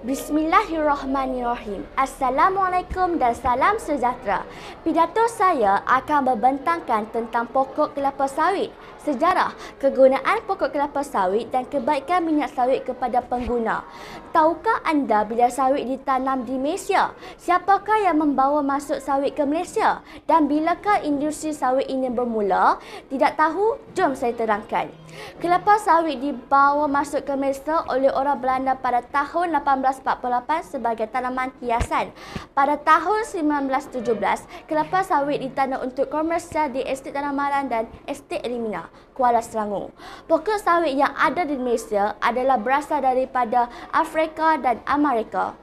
Bismillahirrahmanirrahim. Assalamualaikum dan salam sejahtera. Pidato saya akan membentangkan tentang pokok kelapa sawit, sejarah, kegunaan pokok kelapa sawit dan kebaikan minyak sawit kepada pengguna. Tahukah anda bila sawit ditanam di Malaysia? Siapakah yang membawa masuk sawit ke Malaysia? Dan bilakah industri sawit ini bermula? Tidak tahu? Jom saya terangkan. Kelapa sawit dibawa masuk ke Malaysia oleh orang Belanda pada tahun 1848 sebagai tanaman hiasan. Pada tahun 1917, kelapa sawit ditanam untuk komersial di Estate Tanah Maran dan Estate Elimina, Kuala Selangor. Pokok sawit yang ada di Malaysia adalah berasal daripada Afrika dan Amerika.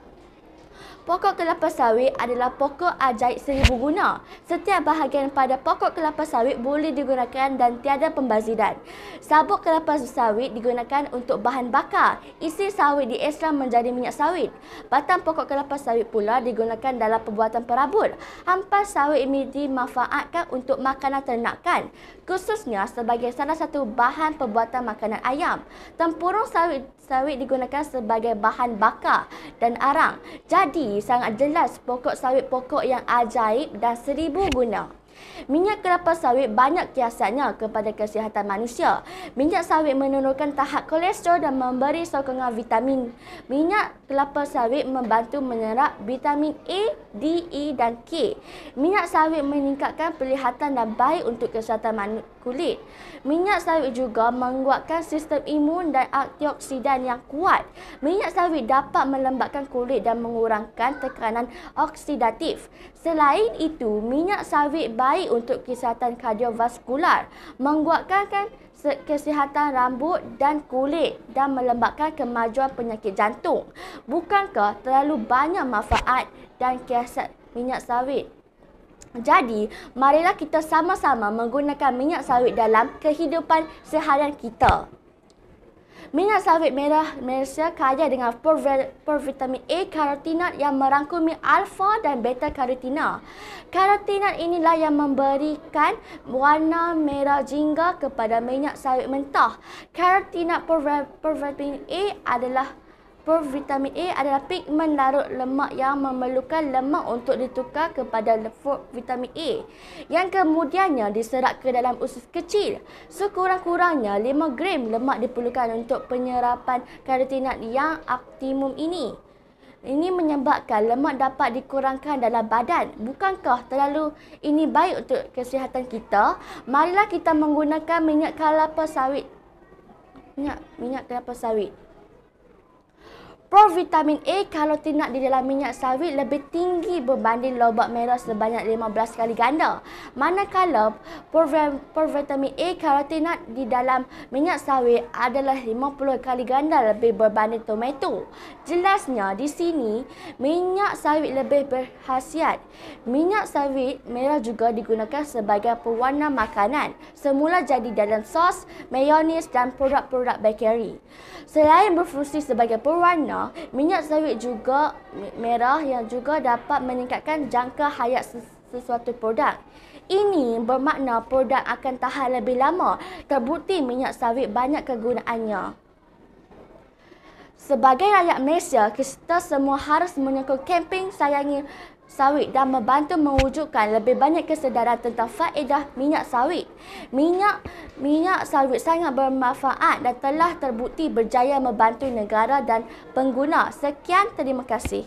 Pokok kelapa sawit adalah pokok ajaib seribu guna. Setiap bahagian pada pokok kelapa sawit boleh digunakan dan tiada pembaziran. Sabuk kelapa sawit digunakan untuk bahan bakar. Isi sawit diesam menjadi minyak sawit. Batang pokok kelapa sawit pula digunakan dalam pembuatan perabot. Ampas sawit ini dimanfaatkan untuk makanan ternakan, khususnya sebagai salah satu bahan pembuatan makanan ayam. Tempurung sawit digunakan sebagai bahan bakar dan arang. Jadi, sangat jelas pokok sawit pokok yang ajaib dan seribu guna. Minyak kelapa sawit banyak kiasannya kepada kesihatan manusia. Minyak sawit menurunkan tahap kolesterol dan memberi sokongan vitamin. Minyak kelapa sawit membantu menyerap vitamin A, D, E dan K. Minyak sawit meningkatkan penglihatan dan baik untuk kesihatan kulit. Minyak sawit juga menguatkan sistem imun dan antioksidan yang kuat. Minyak sawit dapat melembabkan kulit dan mengurangkan tekanan oksidatif. Selain itu, minyak sawit baik untuk kesihatan kardiovaskular, menguatkan kesihatan rambut dan kulit dan melembabkan kemajuan penyakit jantung. Bukankah terlalu banyak manfaat dan khasiat minyak sawit? Jadi, marilah kita sama-sama menggunakan minyak sawit dalam kehidupan seharian kita. Minyak sawit merah Malaysia kaya dengan provitamin A karotinat yang merangkumi alfa dan beta karotina. Karotinat inilah yang memberikan warna merah jingga kepada minyak sawit mentah. Karotinat Provitamin A adalah pigmen larut lemak yang memerlukan lemak untuk ditukar kepada vitamin A yang kemudiannya diserap ke dalam usus kecil. Sekurang-kurangnya 5 gram lemak diperlukan untuk penyerapan karotinat yang optimum ini. Ini menyebabkan lemak dapat dikurangkan dalam badan. Bukankah terlalu ini baik untuk kesihatan kita? Marilah kita menggunakan minyak kelapa sawit. Minyak kelapa sawit. Provitamin A karotinat di dalam minyak sawit lebih tinggi berbanding lobak merah sebanyak 15 kali ganda. Manakala provitamin A karotinat di dalam minyak sawit adalah 50 kali ganda lebih berbanding tomato. Jelasnya di sini minyak sawit lebih berkhasiat. Minyak sawit merah juga digunakan sebagai pewarna makanan. Semula jadi dalam sos, mayonis dan produk-produk bakery. Selain berfungsi sebagai pewarna, minyak sawit juga merah yang juga dapat meningkatkan jangka hayat sesuatu produk. Ini bermakna produk akan tahan lebih lama. Terbukti minyak sawit banyak kegunaannya. Sebagai rakyat Malaysia, kita semua harus menyokong kempen sayangi sawit dan membantu mewujudkan lebih banyak kesedaran tentang faedah minyak sawit. Minyak sawit sangat bermanfaat dan telah terbukti berjaya membantu negara dan pengguna. Sekian, terima kasih.